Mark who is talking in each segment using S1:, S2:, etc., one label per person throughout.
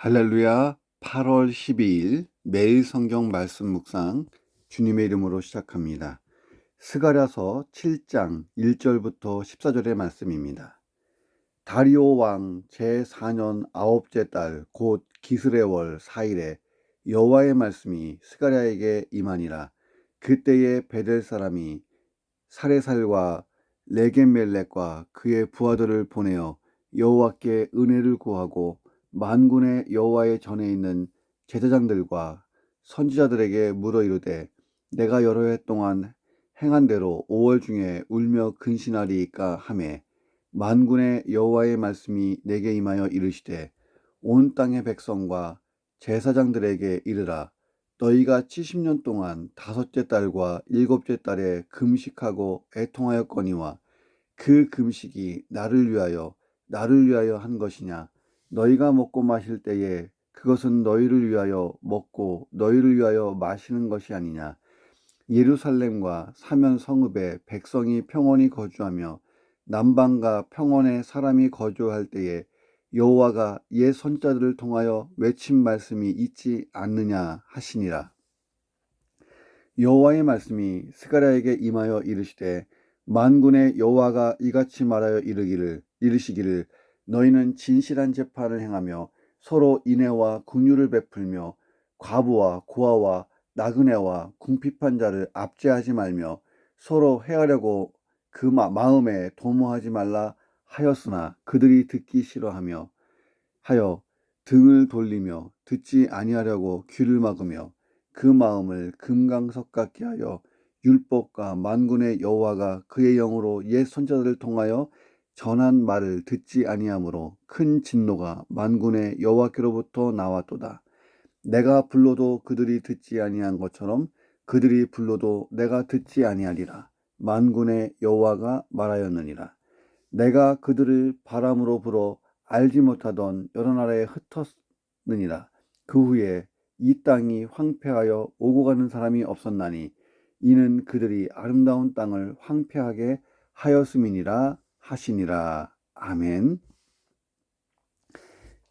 S1: 할렐루야. 8월 12일 매일 성경 말씀 묵상 주님의 이름으로 시작합니다. 스가랴서 7장 1절부터 14절의 말씀입니다. 다리오 왕 제4년 아홉째 달 곧 기스레 월 4일에 여호와의 말씀이 스가랴에게 임하니라. 그때에 베델 사람이 사레살과 레겜멜렉과 그의 부하들을 보내어 여호와께 은혜를 구하고 만군의 여호와의 전에 있는 제사장들과 선지자들에게 물어 이르되 내가 여러 해 동안 행한 대로 5월 중에 울며 근신하리이까 하매 만군의 여호와의 말씀이 내게 임하여 이르시되 온 땅의 백성과 제사장들에게 이르라. 너희가 70년 동안 다섯째 달과 일곱째 달에 금식하고 애통하였거니와 그 금식이 나를 위하여 한 것이냐. 너희가 먹고 마실 때에 그것은 너희를 위하여 먹고 너희를 위하여 마시는 것이 아니냐. 예루살렘과 사면 성읍에 백성이 평온히 거주하며 남방과 평원에 사람이 거주할 때에 여호와가 옛 선자들을 통하여 외친 말씀이 있지 않느냐 하시니라. 여호와의 말씀이 스가랴에게 임하여 이르시되 만군의 여호와가 이같이 말하여 이르시기를 너희는 진실한 재판을 행하며 서로 인애와 긍휼을 베풀며 과부와 고아와 나그네와 궁핍한 자를 압제하지 말며 서로 해하려고 그 마음에 도모하지 말라 하였으나 그들이 듣기 싫어하며 하여 등을 돌리며 듣지 아니하려고 귀를 막으며 그 마음을 금강석 같게 하여 율법과 만군의 여호와가 그의 영으로 옛 선자들을 통하여 전한 말을 듣지 아니하므로 큰 진노가 만군의 여호와께로부터 나왔도다. 내가 불러도 그들이 듣지 아니한 것처럼 그들이 불러도 내가 듣지 아니하리라. 만군의 여호와가 말하였느니라. 내가 그들을 바람으로 불어 알지 못하던 여러 나라에 흩었느니라. 그 후에 이 땅이 황폐하여 오고 가는 사람이 없었나니 이는 그들이 아름다운 땅을 황폐하게 하였음이니라 하시니라. 아멘.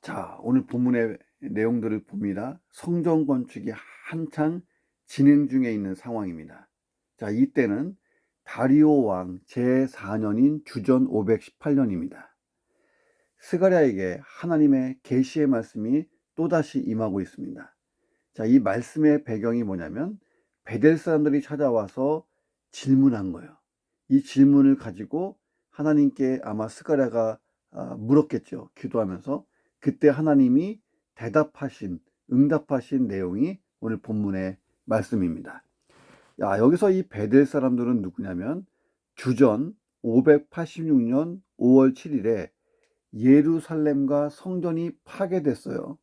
S1: 자, 오늘 본문의 내용들을 봅니다. 성전 건축이 한창 진행 중에 있는 상황입니다. 자, 이때는 다리오 왕 제4년인 주전 518년입니다. 스가랴에게 하나님의 계시의 말씀이 또다시 임하고 있습니다. 자, 이 말씀의 배경이 뭐냐면 베델 사람들이 찾아와서 질문한 거예요. 이 질문을 가지고 하나님께 아마 스가랴가 물었겠죠. 기도하면서 그때 하나님이 응답하신 내용이 오늘 본문의 말씀입니다. 야, 여기서 이 베델 사람들은 누구냐면 주전 586년 5월 7일에 예루살렘과 성전이 파괴됐어요.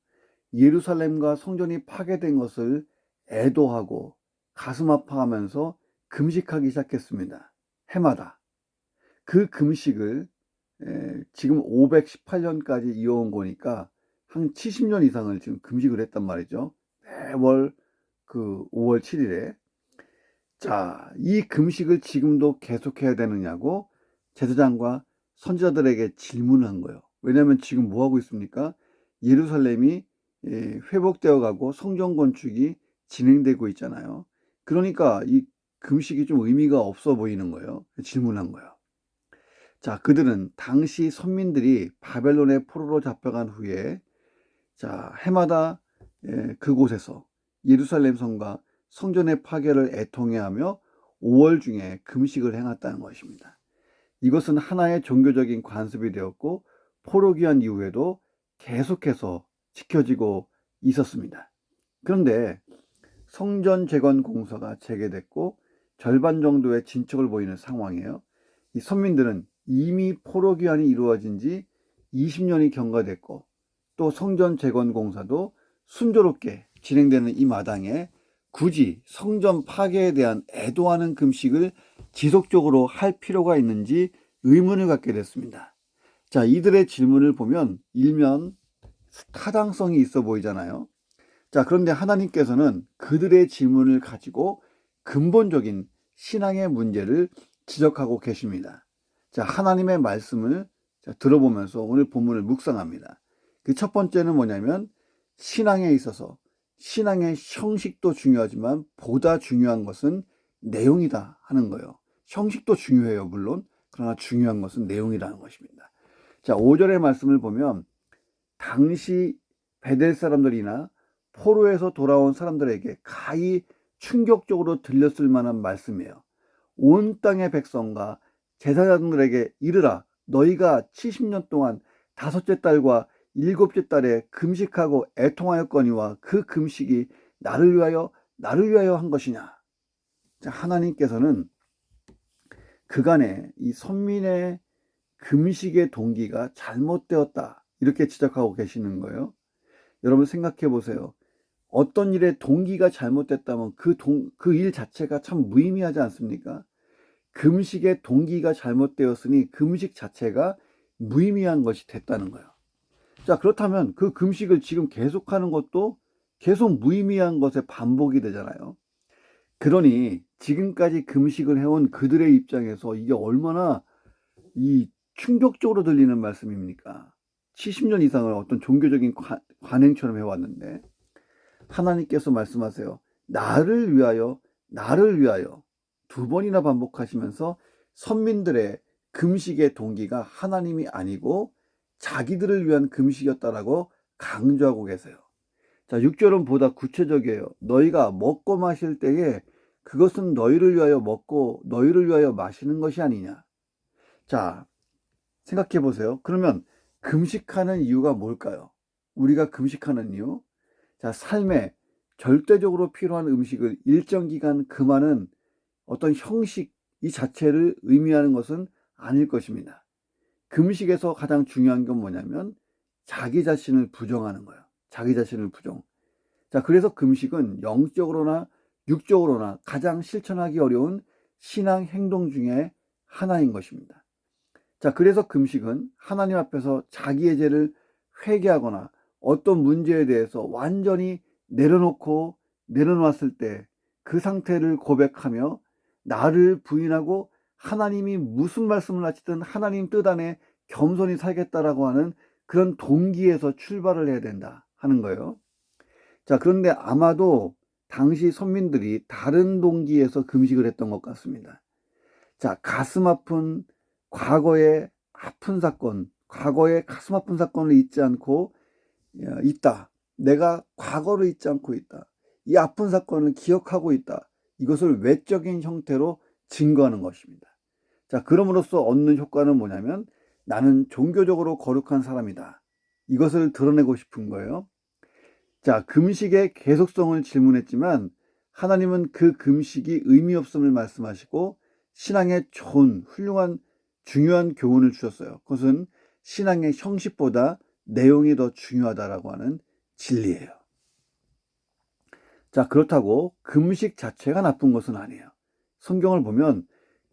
S1: 예루살렘과 성전이 파괴된 것을 애도하고 가슴 아파하면서 금식하기 시작했습니다. 해마다. 그 금식을 지금 518년까지 이어온 거니까 한 70년 이상을 지금 금식을 했단 말이죠. 매월 그 5월 7일에. 자, 이 금식을 지금도 계속해야 되느냐고 제사장과 선지자들에게 질문한 거예요. 왜냐하면 지금 뭐 하고 있습니까? 예루살렘이 회복되어 가고 성전 건축이 진행되고 있잖아요. 그러니까 이 금식이 좀 의미가 없어 보이는 거예요. 질문한 거예요. 자, 그들은 당시 선민들이 바벨론의 포로로 잡혀간 후에 자, 해마다 그곳에서 예루살렘 성과 성전의 파괴를 애통해하며 5월 중에 금식을 행했다는 것입니다. 이것은 하나의 종교적인 관습이 되었고 포로기한 이후에도 계속해서 지켜지고 있었습니다. 그런데 성전 재건 공사가 재개됐고 절반 정도의 진척을 보이는 상황이에요. 이 선민들은 이미 포로기한이 이루어진 지 20년이 경과됐고 또 성전 재건 공사도 순조롭게 진행되는 이 마당에 굳이 성전 파괴에 대한 애도하는 금식을 지속적으로 할 필요가 있는지 의문을 갖게 됐습니다. 자, 이들의 질문을 보면 일면 타당성이 있어 보이잖아요. 자, 그런데 하나님께서는 그들의 질문을 가지고 근본적인 신앙의 문제를 지적하고 계십니다. 자, 하나님의 말씀을 들어보면서 오늘 본문을 묵상합니다. 그 첫 번째는 뭐냐면 신앙에 있어서 신앙의 형식도 중요하지만 보다 중요한 것은 내용이다 하는 거예요. 형식도 중요해요, 물론. 그러나 중요한 것은 내용이라는 것입니다. 자, 5절의 말씀을 보면 당시 베델 사람들이나 포로에서 돌아온 사람들에게 가히 충격적으로 들렸을 만한 말씀이에요. 온 땅의 백성과 제사장들에게 이르라, 너희가 70년 동안 다섯째 달과 일곱째 달에 금식하고 애통하였거니와 그 금식이 나를 위하여 한 것이냐. 자, 하나님께서는 그간의 이 선민의 금식의 동기가 잘못되었다, 이렇게 지적하고 계시는 거예요. 여러분 생각해 보세요. 어떤 일의 동기가 잘못됐다면 그 일 자체가 참 무의미하지 않습니까? 금식의 동기가 잘못되었으니 금식 자체가 무의미한 것이 됐다는 거예요. 자, 그렇다면 그 금식을 지금 계속하는 것도 계속 무의미한 것의 반복이 되잖아요. 그러니 지금까지 금식을 해온 그들의 입장에서 이게 얼마나 이 충격적으로 들리는 말씀입니까? 70년 이상을 어떤 종교적인 관행처럼 해왔는데 하나님께서 말씀하세요. 나를 위하여 두 번이나 반복하시면서 선민들의 금식의 동기가 하나님이 아니고 자기들을 위한 금식이었다라고 강조하고 계세요. 자, 6절은 보다 구체적이에요. 너희가 먹고 마실 때에 그것은 너희를 위하여 먹고 너희를 위하여 마시는 것이 아니냐. 자, 생각해 보세요. 그러면 금식하는 이유가 뭘까요? 우리가 금식하는 이유? 자, 삶에 절대적으로 필요한 음식을 일정 기간 금하는 어떤 형식 이 자체를 의미하는 것은 아닐 것입니다. 금식에서 가장 중요한 건 뭐냐면 자기 자신을 부정하는 거예요. 자기 자신을 부정. 자, 그래서 금식은 영적으로나 육적으로나 가장 실천하기 어려운 신앙 행동 중에 하나인 것입니다. 자, 그래서 금식은 하나님 앞에서 자기의 죄를 회개하거나 어떤 문제에 대해서 완전히 내려놓았을 때 그 상태를 고백하며 나를 부인하고 하나님이 무슨 말씀을 하시든 하나님 뜻 안에 겸손히 살겠다라고 하는 그런 동기에서 출발을 해야 된다 하는 거예요. 자, 그런데 아마도 당시 선민들이 다른 동기에서 금식을 했던 것 같습니다. 자, 가슴 아픈 과거의 아픈 사건, 과거의 가슴 아픈 사건을 잊지 않고 있다. 내가 과거를 잊지 않고 있다. 이 아픈 사건을 기억하고 있다. 이것을 외적인 형태로 증거하는 것입니다. 자, 그럼으로써 얻는 효과는 뭐냐면 나는 종교적으로 거룩한 사람이다. 이것을 드러내고 싶은 거예요. 자, 금식의 계속성을 질문했지만 하나님은 그 금식이 의미 없음을 말씀하시고 신앙의 좋은, 훌륭한, 중요한 교훈을 주셨어요. 그것은 신앙의 형식보다 내용이 더 중요하다라고 하는 진리예요. 자, 그렇다고 금식 자체가 나쁜 것은 아니에요. 성경을 보면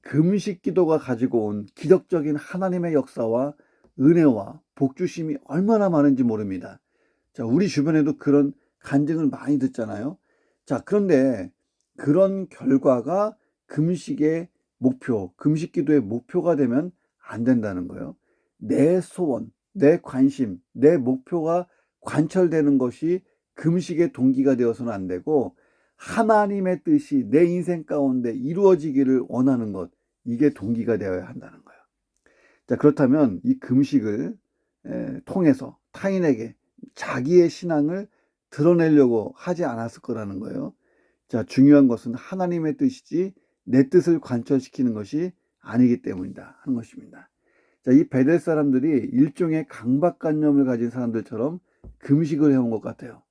S1: 금식 기도가 가지고 온 기적적인 하나님의 역사와 은혜와 복주심이 얼마나 많은지 모릅니다. 자, 우리 주변에도 그런 간증을 많이 듣잖아요. 자, 그런데 그런 결과가 금식의 목표, 금식 기도의 목표가 되면 안 된다는 거예요. 내 소원, 내 관심, 내 목표가 관철되는 것이 금식의 동기가 되어서는 안 되고 하나님의 뜻이 내 인생 가운데 이루어지기를 원하는 것, 이게 동기가 되어야 한다는 거예요. 자, 그렇다면 이 금식을 통해서 타인에게 자기의 신앙을 드러내려고 하지 않았을 거라는 거예요. 자, 중요한 것은 하나님의 뜻이지 내 뜻을 관철시키는 것이 아니기 때문이다 하는 것입니다. 자, 이 베델 사람들이 일종의 강박관념을 가진 사람들처럼 금식을 해온 것 같아요.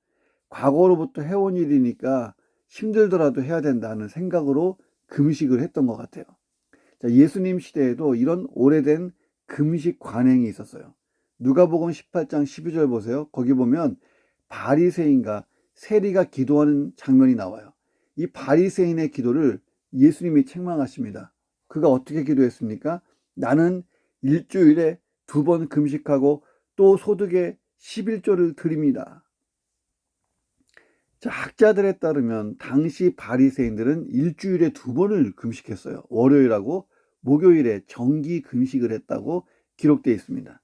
S1: 과거로부터 해온 일이니까 힘들더라도 해야 된다는 생각으로 금식을 했던 것 같아요. 자, 예수님 시대에도 이런 오래된 금식 관행이 있었어요. 누가복음 18장 12절 보세요. 거기 보면 바리새인과 세리가 기도하는 장면이 나와요. 이 바리새인의 기도를 예수님이 책망하십니다. 그가 어떻게 기도했습니까? 나는 일주일에 2번 금식하고 또 소득의 11조를 드립니다. 자, 학자들에 따르면 당시 바리새인들은 일주일에 2번을 금식했어요. 월요일하고 목요일에 정기 금식을 했다고 기록되어 있습니다.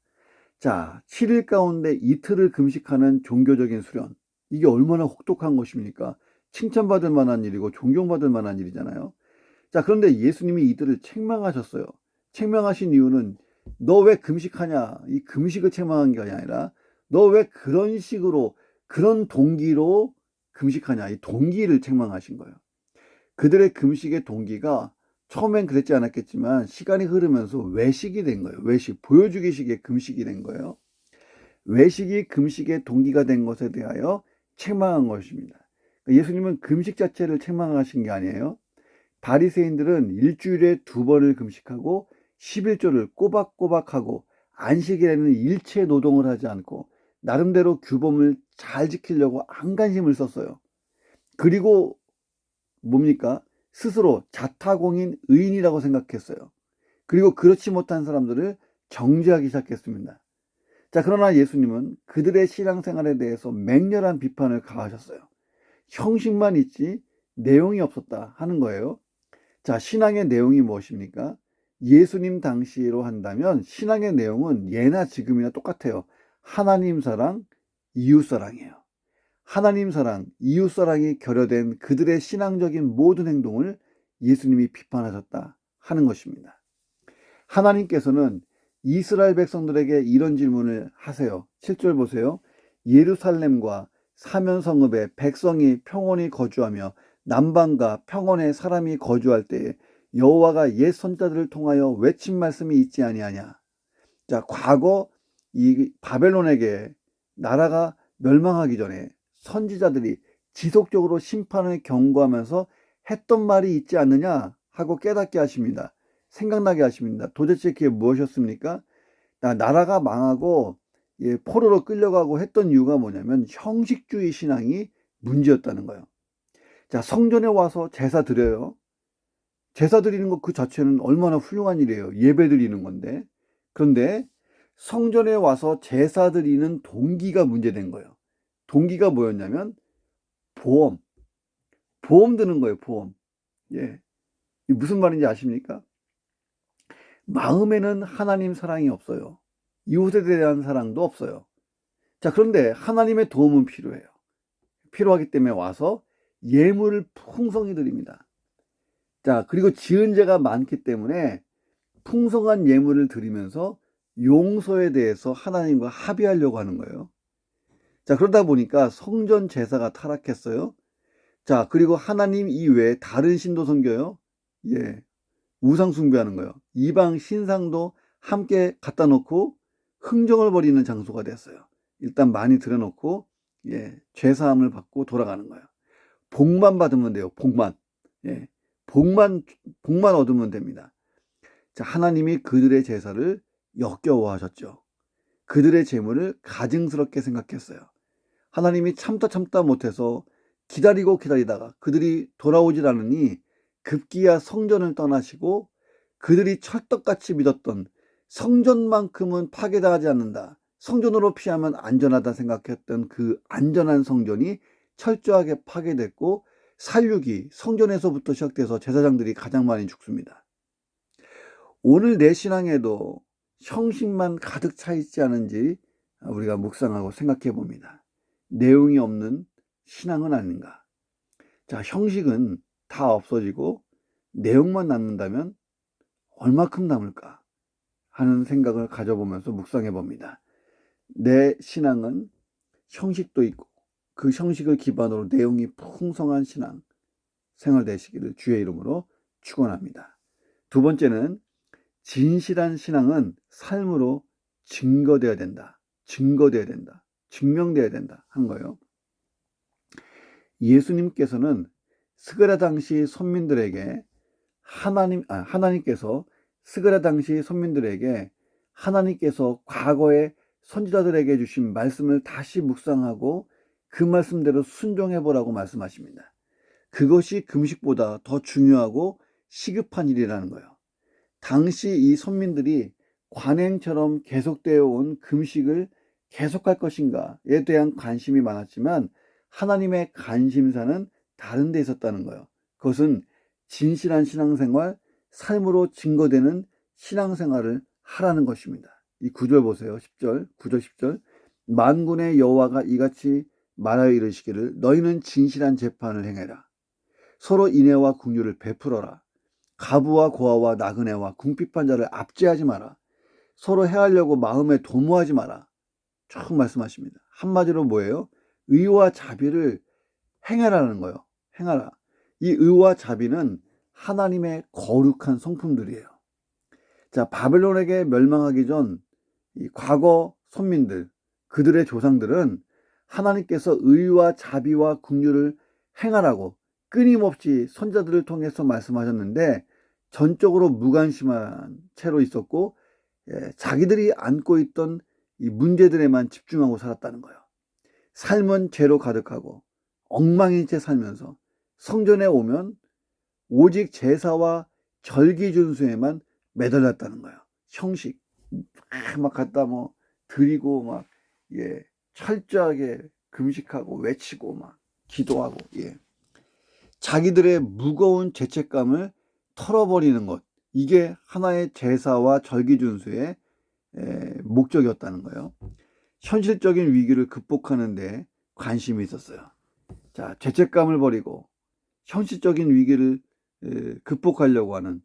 S1: 자, 7일 가운데 이틀을 금식하는 종교적인 수련, 이게 얼마나 혹독한 것입니까? 칭찬받을 만한 일이고 존경받을 만한 일이잖아요. 자, 그런데 예수님이 이들을 책망하셨어요. 책망하신 이유는 너 왜 금식하냐? 이 금식을 책망한 게 아니라 너 왜 그런 식으로 그런 동기로 금식하냐? 이 동기를 책망하신 거예요. 그들의 금식의 동기가 처음엔 그랬지 않았겠지만 시간이 흐르면서 외식이 된 거예요. 외식, 보여주기식의 금식이 된 거예요. 외식이 금식의 동기가 된 것에 대하여 책망한 것입니다. 예수님은 금식 자체를 책망하신 게 아니에요. 바리새인들은 일주일에 2번을 금식하고 11조를 꼬박꼬박하고 안식일에는 일체 노동을 하지 않고 나름대로 규범을 잘 지키려고 안간힘을 썼어요. 그리고 뭡니까? 스스로 자타공인 의인이라고 생각했어요. 그리고 그렇지 못한 사람들을 정죄하기 시작했습니다. 자, 그러나 예수님은 그들의 신앙생활에 대해서 맹렬한 비판을 가하셨어요. 형식만 있지 내용이 없었다 하는 거예요. 자, 신앙의 내용이 무엇입니까? 예수님 당시로 한다면 신앙의 내용은 예나 지금이나 똑같아요. 하나님 사랑, 이웃 사랑이에요. 하나님 사랑, 이웃 사랑이 결여된 그들의 신앙적인 모든 행동을 예수님이 비판하셨다 하는 것입니다. 하나님께서는 이스라엘 백성들에게 이런 질문을 하세요. 7절 보세요. 예루살렘과 사면성읍에 백성이 평온히 거주하며 남방과 평원에 사람이 거주할 때에 여호와가 옛 선자들을 통하여 외친 말씀이 있지 아니하냐. 자, 과거 이 바벨론에게 나라가 멸망하기 전에 선지자들이 지속적으로 심판을 경고하면서 했던 말이 있지 않느냐 하고 깨닫게 하십니다. 생각나게 하십니다. 도대체 그게 무엇이었습니까? 나라가 망하고 포로로 끌려가고 했던 이유가 뭐냐면 형식주의 신앙이 문제였다는 거예요. 자, 성전에 와서 제사 드려요. 제사 드리는 것 그 자체는 얼마나 훌륭한 일이에요. 예배 드리는 건데. 그런데 성전에 와서 제사 드리는 동기가 문제된 거예요. 동기가 뭐였냐면 보험 드는 거예요. 보험. 예, 이 무슨 말인지 아십니까? 마음에는 하나님 사랑이 없어요. 이웃에 대한 사랑도 없어요. 자, 그런데 하나님의 도움은 필요해요. 필요하기 때문에 와서 예물을 풍성히 드립니다. 자, 그리고 지은 죄가 많기 때문에 풍성한 예물을 드리면서 용서에 대해서 하나님과 합의하려고 하는 거예요. 자, 그러다 보니까 성전 제사가 타락했어요. 자, 그리고 하나님 이외에 다른 신도 섬겨요. 예, 우상 숭배하는 거예요. 이방 신상도 함께 갖다 놓고 흥정을 벌이는 장소가 됐어요. 일단 많이 들여놓고 죄사함을 받고 돌아가는 거예요. 복만 받으면 돼요. 복만. 예, 복만 얻으면 됩니다. 자, 하나님이 그들의 제사를 역겨워하셨죠. 그들의 재물을 가증스럽게 생각했어요. 하나님이 참다 못해서 기다리다가 그들이 돌아오질 않으니 급기야 성전을 떠나시고 그들이 철떡같이 믿었던 성전만큼은 파괴당하지 않는다. 성전으로 피하면 안전하다 생각했던 그 안전한 성전이 철저하게 파괴됐고 살육이 성전에서부터 시작돼서 제사장들이 가장 많이 죽습니다. 오늘 내 신앙에도 형식만 가득 차 있지 않은지 우리가 묵상하고 생각해 봅니다. 내용이 없는 신앙은 아닌가? 자, 형식은 다 없어지고 내용만 남는다면 얼마큼 남을까 하는 생각을 가져보면서 묵상해 봅니다. 내 신앙은 형식도 있고 그 형식을 기반으로 내용이 풍성한 신앙 생활 되시기를 주의 이름으로 축원합니다. 두 번째는 진실한 신앙은 삶으로 증거되어야 된다. 증명되어야 된다 하는 거예요. 예수님께서는 스가랴 당시 선민들에게 하나님께서 스가랴 당시 선민들에게 하나님께서 과거에 선지자들에게 주신 말씀을 다시 묵상하고 그 말씀대로 순종해 보라고 말씀하십니다. 그것이 금식보다 더 중요하고 시급한 일이라는 거예요. 당시 이 선민들이 관행처럼 계속되어 온 금식을 계속할 것인가에 대한 관심이 많았지만 하나님의 관심사는 다른 데 있었다는 거예요. 그것은 진실한 신앙생활, 삶으로 증거되는 신앙생활을 하라는 것입니다. 이 9절 보세요. 9절 10절. 만군의 여호와가 이같이 말하여 이르시기를 너희는 진실한 재판을 행해라. 서로 인애와 긍휼을 베풀어라. 가부와 고아와 나그네와 궁핍한 자를 압제하지 마라. 서로 해하려고 마음에 도모하지 마라. 쭉 말씀하십니다. 한마디로 뭐예요? 의와 자비를 행하라는 거예요. 행하라. 이 의와 자비는 하나님의 거룩한 성품들이에요. 자, 바벨론에게 멸망하기 전 이 과거 선민들, 그들의 조상들은 하나님께서 의와 자비와 긍휼을 행하라고 끊임없이 선자들을 통해서 말씀하셨는데 전적으로 무관심한 채로 있었고 자기들이 안고 있던 이 문제들에만 집중하고 살았다는 거예요. 삶은 죄로 가득하고 엉망인 채 살면서 성전에 오면 오직 제사와 절기 준수에만 매달렸다는 거예요. 형식 막 갖다 뭐 드리고 막 철저하게 금식하고 외치고 막 기도하고 자기들의 무거운 죄책감을 털어버리는 것, 이게 하나의 제사와 절기 준수의 목적이었다는 거예요. 현실적인 위기를 극복하는 데 관심이 있었어요. 자, 죄책감을 버리고 현실적인 위기를 극복하려고 하는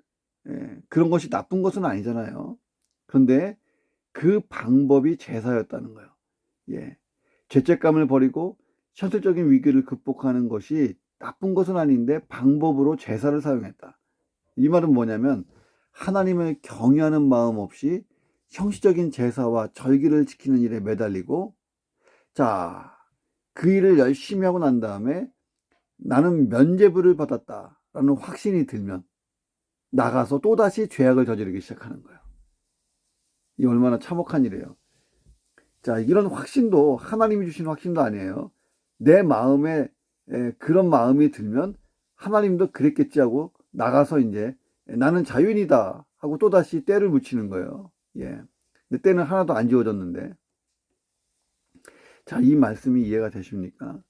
S1: 그런 것이 나쁜 것은 아니잖아요. 그런데 그 방법이 제사였다는 거예요. 죄책감을 버리고 현실적인 위기를 극복하는 것이 나쁜 것은 아닌데 방법으로 제사를 사용했다. 이 말은 뭐냐면 하나님을 경외하는 마음 없이 형식적인 제사와 절기를 지키는 일에 매달리고, 자, 그 일을 열심히 하고 난 다음에 나는 면죄부를 받았다라는 확신이 들면 나가서 또다시 죄악을 저지르기 시작하는 거예요. 이 얼마나 참혹한 일이에요. 자, 이런 확신도 하나님이 주신 확신도 아니에요. 내 마음에 그런 마음이 들면 하나님도 그랬겠지 하고 나가서 이제 나는 자유인이다 하고 또다시 때를 묻히는 거예요. 근데 때는 하나도 안 지워졌는데. 자, 이 말씀이 이해가 되십니까?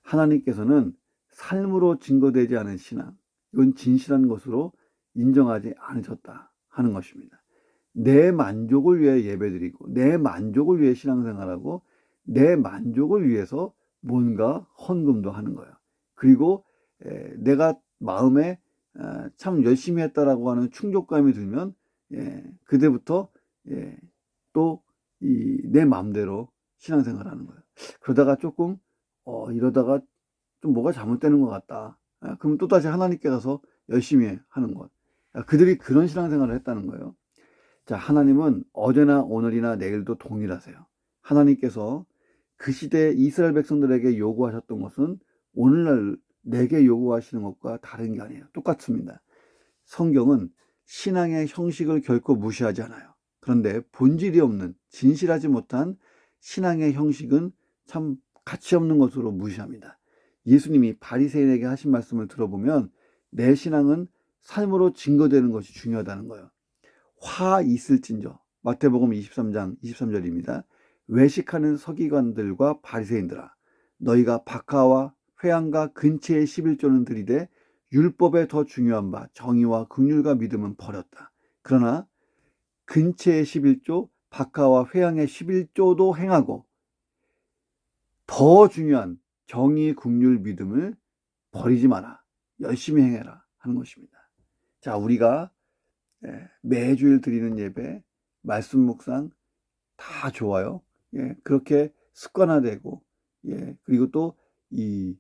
S1: 하나님께서는 삶으로 증거되지 않은 신앙, 이건 진실한 것으로 인정하지 않으셨다 하는 것입니다. 내 만족을 위해 예배드리고 내 만족을 위해 신앙생활하고 내 만족을 위해서 뭔가 헌금도 하는 거예요. 그리고 내가 마음에 참 열심히 했다라고 하는 충족감이 들면 그때부터 또 내 마음대로 신앙생활하는 거예요. 그러다가 조금 이러다가 좀 뭐가 잘못되는 것 같다. 그럼 또다시 하나님께 가서 열심히 하는 것. 그들이 그런 신앙생활을 했다는 거예요. 자, 하나님은 어제나 오늘이나 내일도 동일하세요. 하나님께서 그 시대 이스라엘 백성들에게 요구하셨던 것은 오늘날 내게 요구하시는 것과 다른 게 아니에요. 똑같습니다. 성경은 신앙의 형식을 결코 무시하지 않아요. 그런데 본질이 없는, 진실하지 못한 신앙의 형식은 참 가치 없는 것으로 무시합니다. 예수님이 바리새인에게 하신 말씀을 들어보면 내 신앙은 삶으로 증거되는 것이 중요하다는 거예요. 화 있을진저, 마태복음 23장 23절입니다. 외식하는 서기관들과 바리새인들아, 너희가 박하와 회향과 근체의 11조는 들이되 율법에 더 중요한 바 정의와 긍휼과 믿음은 버렸다. 그러나 근체의 11조, 박하와 회향의 11조도 행하고 더 중요한 정의, 긍휼, 믿음을 버리지 마라. 열심히 행해라 하는 것입니다. 자, 우리가 매주일 드리는 예배, 말씀 묵상 다 좋아요. 그렇게 습관화되고, 그리고 또 이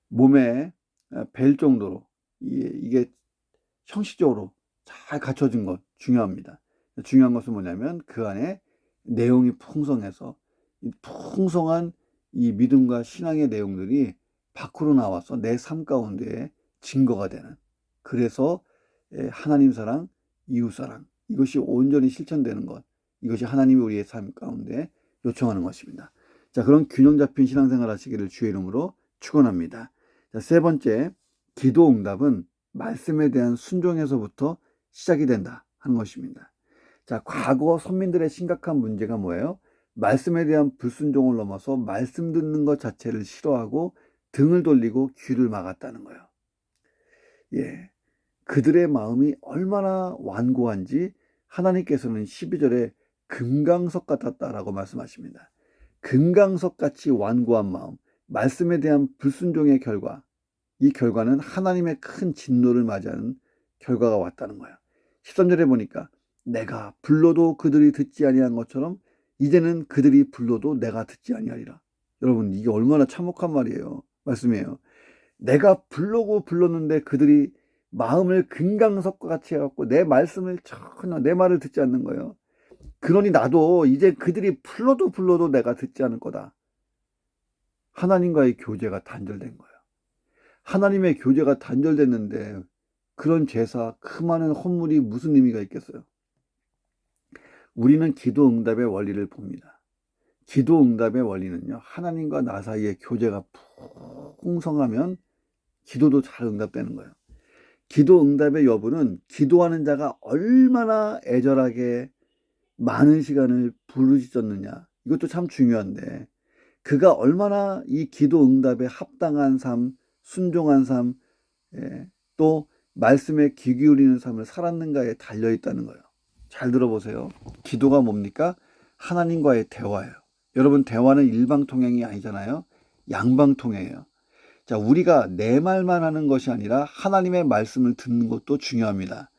S1: 몸에 뵐 정도로 이게 형식적으로 잘 갖춰진 것 중요합니다. 중요한 것은 뭐냐면 그 안에 내용이 풍성해서 이 풍성한 이 믿음과 신앙의 내용들이 밖으로 나와서 내 삶 가운데 증거가 되는, 그래서 하나님 사랑, 이웃 사랑, 이것이 온전히 실천되는 것, 이것이 하나님이 우리의 삶 가운데 요청하는 것입니다. 자, 그런 균형 잡힌 신앙생활 하시기를 주의 이름으로 축원합니다. 자, 세 번째, 기도 응답은 말씀에 대한 순종에서부터 시작이 된다 하는 것입니다. 자, 과거 선민들의 심각한 문제가 뭐예요? 말씀에 대한 불순종을 넘어서 말씀 듣는 것 자체를 싫어하고 등을 돌리고 귀를 막았다는 거예요. 그들의 마음이 얼마나 완고한지 하나님께서는 12절에 금강석 같았다라고 말씀하십니다. 금강석 같이 완고한 마음, 말씀에 대한 불순종의 결과, 이 결과는 하나님의 큰 진노를 맞이하는 결과가 왔다는 거예요. 13절에 보니까 내가 불러도 그들이 듣지 아니한 것처럼 이제는 그들이 불러도 내가 듣지 아니하리라. 여러분, 이게 얼마나 참혹한 말이에요. 말씀이에요. 내가 불렀는데 그들이 마음을 금강석과 같이 해갖고 내 말씀을 전혀 내 말을 듣지 않는 거예요. 그러니 나도 이제 그들이 불러도 내가 듣지 않을 거다. 하나님과의 교제가 단절된 거예요. 하나님의 교제가 단절됐는데 그런 제사, 그 많은 헌물이 무슨 의미가 있겠어요? 우리는 기도 응답의 원리를 봅니다. 기도 응답의 원리는요, 하나님과 나 사이의 교제가 풍성하면 기도도 잘 응답되는 거예요. 기도 응답의 여부는 기도하는 자가 얼마나 애절하게 많은 시간을 부르짖었느냐, 이것도 참 중요한데, 그가 얼마나 이 기도 응답에 합당한 삶, 순종한 삶, 또 말씀에 귀 기울이는 삶을 살았는가에 달려있다는 거예요. 잘 들어보세요. 기도가 뭡니까? 하나님과의 대화예요. 여러분, 대화는 일방통행이 아니잖아요. 양방통행이에요. 자, 우리가 내 말만 하는 것이 아니라 하나님의 말씀을 듣는 것도 중요합니다.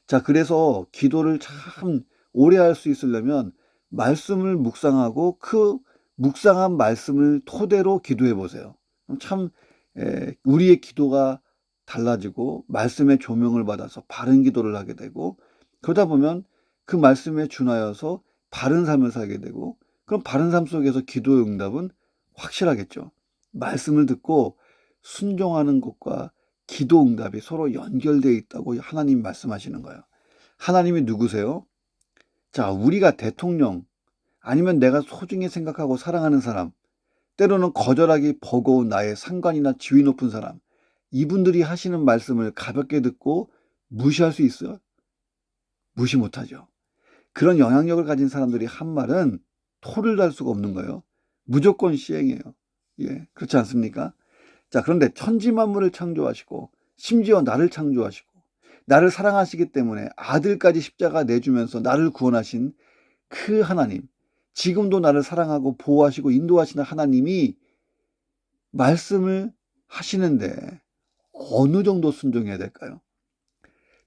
S1: 자, 그래서 기도를 참 오래 할 수 있으려면 말씀을 묵상하고 그 묵상한 말씀을 토대로 기도해 보세요. 참 우리의 기도가 달라지고 말씀의 조명을 받아서 바른 기도를 하게 되고, 그러다 보면 그 말씀에 준하여서 바른 삶을 살게 되고, 그럼 바른 삶 속에서 기도의 응답은 확실하겠죠. 말씀을 듣고 순종하는 것과 기도 응답이 서로 연결되어 있다고 하나님 말씀하시는 거예요. 하나님이 누구세요? 자, 우리가 대통령, 아니면 내가 소중히 생각하고 사랑하는 사람, 때로는 거절하기 버거운 나의 상관이나 지위 높은 사람, 이분들이 하시는 말씀을 가볍게 듣고 무시할 수 있어요? 무시 못하죠. 그런 영향력을 가진 사람들이 한 말은 토를 달 수가 없는 거예요. 무조건 시행해요. 예, 그렇지 않습니까? 자, 그런데 천지 만물을 창조하시고 심지어 나를 창조하시고 나를 사랑하시기 때문에 아들까지 십자가 내주면서 나를 구원하신 그 하나님, 지금도 나를 사랑하고 보호하시고 인도하시는 하나님이 말씀을 하시는데 어느 정도 순종해야 될까요?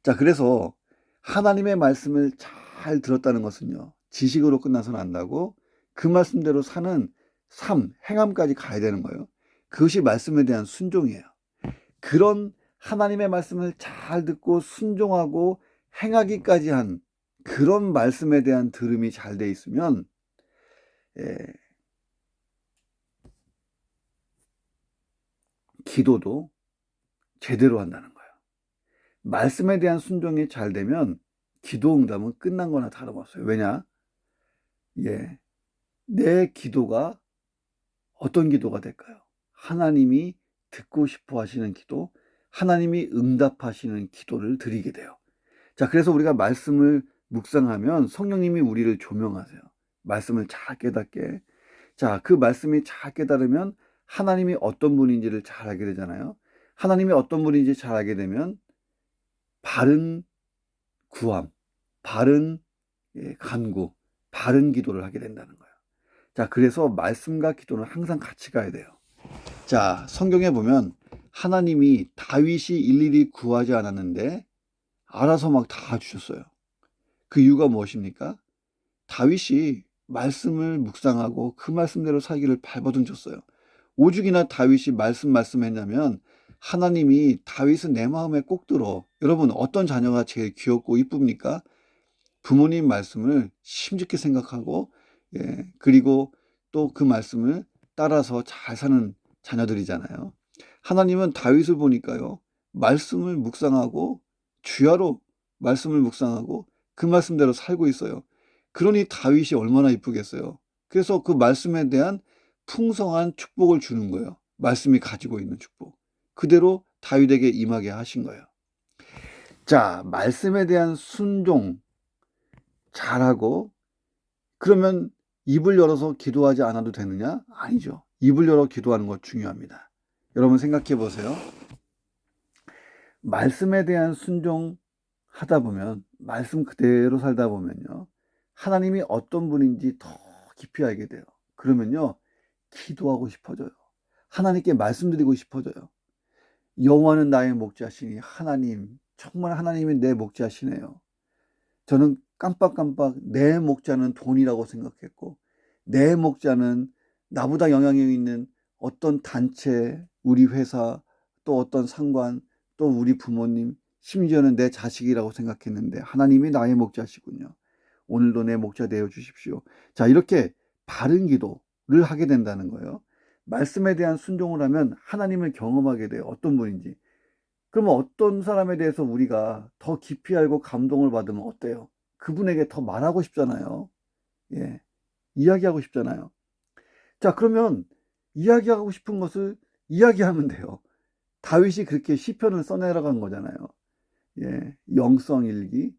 S1: 자, 그래서 하나님의 말씀을 잘 들었다는 것은요, 지식으로 끝나서는 안 나고 그 말씀대로 사는 삶, 행함까지 가야 되는 거예요. 그것이 말씀에 대한 순종이에요. 그런 하나님의 말씀을 잘 듣고 순종하고 행하기까지 한 그런 말씀에 대한 들음이 잘 돼 있으면 기도도 제대로 한다는 거예요. 말씀에 대한 순종이 잘 되면 기도 응답은 끝난 거나 다름없어요. 왜냐? 내 기도가 어떤 기도가 될까요? 하나님이 듣고 싶어 하시는 기도, 하나님이 응답하시는 기도를 드리게 돼요. 자, 그래서 우리가 말씀을 묵상하면 성령님이 우리를 조명하세요. 말씀을 잘 깨닫게. 자, 그 말씀이 잘 깨달으면 하나님이 어떤 분인지를 잘 알게 되잖아요. 하나님이 어떤 분인지 잘 알게 되면 바른 구함, 바른 간구, 바른 기도를 하게 된다는 거예요. 자, 그래서 말씀과 기도는 항상 같이 가야 돼요. 자, 성경에 보면 하나님이 다윗이 일일이 구하지 않았는데 알아서 막 다 주셨어요. 그 이유가 무엇입니까? 다윗이 말씀을 묵상하고 그 말씀대로 살기를 발버둥 쳤어요. 오죽이나 다윗이 말씀했냐면 하나님이 다윗은 내 마음에 꼭 들어. 여러분, 어떤 자녀가 제일 귀엽고 이쁩니까? 부모님 말씀을 심쉽게 생각하고, 그리고 또 그 말씀을 따라서 잘 사는 자녀들이잖아요. 하나님은 다윗을 보니까요, 말씀을 묵상하고 주야로 말씀을 묵상하고 그 말씀대로 살고 있어요. 그러니 다윗이 얼마나 이쁘겠어요. 그래서 그 말씀에 대한 풍성한 축복을 주는 거예요. 말씀이 가지고 있는 축복. 그대로 다윗에게 임하게 하신 거예요. 자, 말씀에 대한 순종 잘하고, 그러면 입을 열어서 기도하지 않아도 되느냐? 아니죠. 입을 열어 기도하는 것 중요합니다. 여러분 생각해 보세요. 말씀에 대한 순종하다 보면, 말씀 그대로 살다 보면요, 하나님이 어떤 분인지 더 깊이 알게 돼요. 그러면요, 기도하고 싶어져요. 하나님께 말씀드리고 싶어져요. 여호와는 나의 목자시니 하나님, 정말 하나님이 내 목자시네요. 저는 깜빡깜빡 내 목자는 돈이라고 생각했고, 내 목자는 나보다 영향력 있는 어떤 단체, 우리 회사, 또 어떤 상관, 또 우리 부모님, 심지어는 내 자식이라고 생각했는데 하나님이 나의 목자시군요. 오늘도 내 목자 되어 주십시오. 자, 이렇게 바른 기도를 하게 된다는 거예요. 말씀에 대한 순종을 하면 하나님을 경험하게 돼요. 어떤 분인지. 그러면 어떤 사람에 대해서 우리가 더 깊이 알고 감동을 받으면 어때요? 그분에게 더 말하고 싶잖아요. 예. 이야기하고 싶잖아요. 자, 그러면 이야기하고 싶은 것을 이야기하면 돼요. 다윗이 그렇게 시편을 써내려간 거잖아요. 예. 영성일기.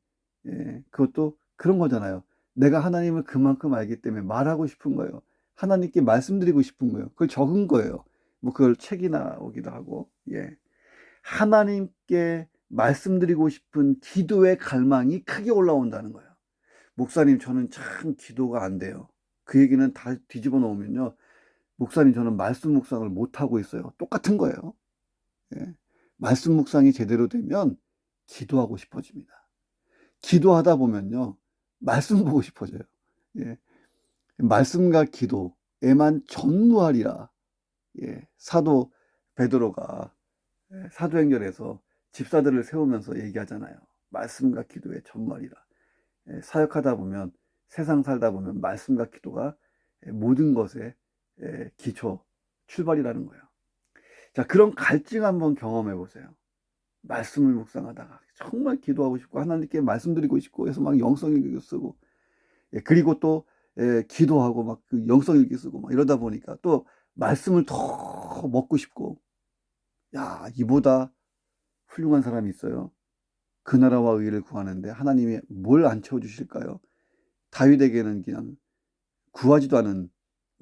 S1: 예. 그것도 그런 거잖아요. 내가 하나님을 그만큼 알기 때문에 말하고 싶은 거예요. 하나님께 말씀드리고 싶은 거예요. 그걸 적은 거예요. 뭐 그걸 책이 나오기도 하고. 예. 하나님께 말씀드리고 싶은 기도의 갈망이 크게 올라온다는 거예요. 목사님, 저는 참 기도가 안 돼요. 그 얘기는 다 뒤집어 놓으면요. 목사님, 저는 말씀 묵상을 못하고 있어요. 똑같은 거예요. 예. 말씀 묵상이 제대로 되면 기도하고 싶어집니다. 기도하다 보면요. 말씀 보고 싶어져요. 예. 말씀과 기도에만 전무하리라. 예. 사도 베드로가 사도행전에서 집사들을 세우면서 얘기하잖아요. 말씀과 기도에 전무하리라. 사역하다 보면, 세상 살다 보면 말씀과 기도가 모든 것의 기초, 출발이라는 거예요. 자, 그런 갈증 한번 경험해 보세요. 말씀을 묵상하다가 정말 기도하고 싶고 하나님께 말씀드리고 싶고 해서 막 영성일기 쓰고, 그리고 또 기도하고 막 그 영성일기 쓰고 막 이러다 보니까 또 말씀을 더 먹고 싶고, 야, 이보다 훌륭한 사람이 있어요. 그 나라와 의를 구하는데 하나님이 뭘 안 채워주실까요? 다윗에게는 그냥 구하지도 않은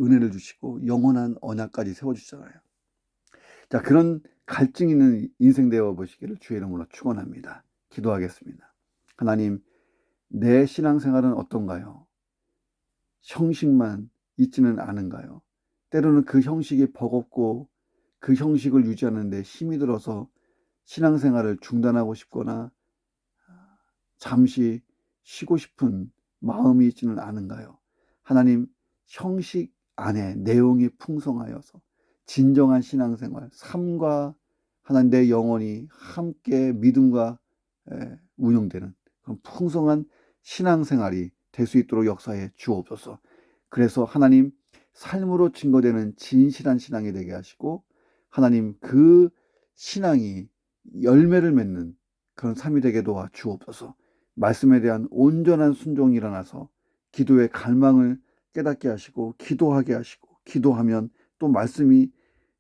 S1: 은혜를 주시고 영원한 언약까지 세워주시잖아요. 자, 그런 갈증 있는 인생 되어 보시기를 주의 이름으로 축원합니다. 기도하겠습니다. 하나님, 내 신앙생활은 어떤가요? 형식만 있지는 않은가요? 때로는 그 형식이 버겁고 그 형식을 유지하는 데 힘이 들어서 신앙생활을 중단하고 싶거나 잠시 쉬고 싶은 마음이 있지는 않은가요? 하나님, 형식 안에 내용이 풍성하여서 진정한 신앙생활, 삶과 하나님 내 영혼이 함께 믿음과 운영되는 그런 풍성한 신앙생활이 될 수 있도록 역사해 주옵소서. 그래서 하나님, 삶으로 증거되는 진실한 신앙이 되게 하시고 하나님, 그 신앙이 열매를 맺는 그런 삶이 되게 도와 주옵소서. 말씀에 대한 온전한 순종이 일어나서 기도의 갈망을 깨닫게 하시고 기도하게 하시고, 기도하면 또 말씀이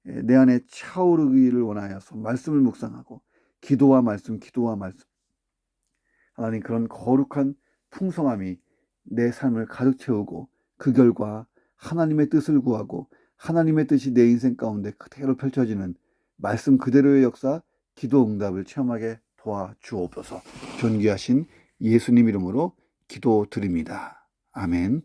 S1: 내 안에 차오르기를 원하여서 말씀을 묵상하고 기도와 말씀, 기도와 말씀, 하나님, 그런 거룩한 풍성함이 내 삶을 가득 채우고 그 결과 하나님의 뜻을 구하고 하나님의 뜻이 내 인생 가운데 그대로 펼쳐지는 말씀 그대로의 역사, 기도 응답을 체험하게 도와주옵소서. 존귀하신 예수님 이름으로 기도드립니다. 아멘.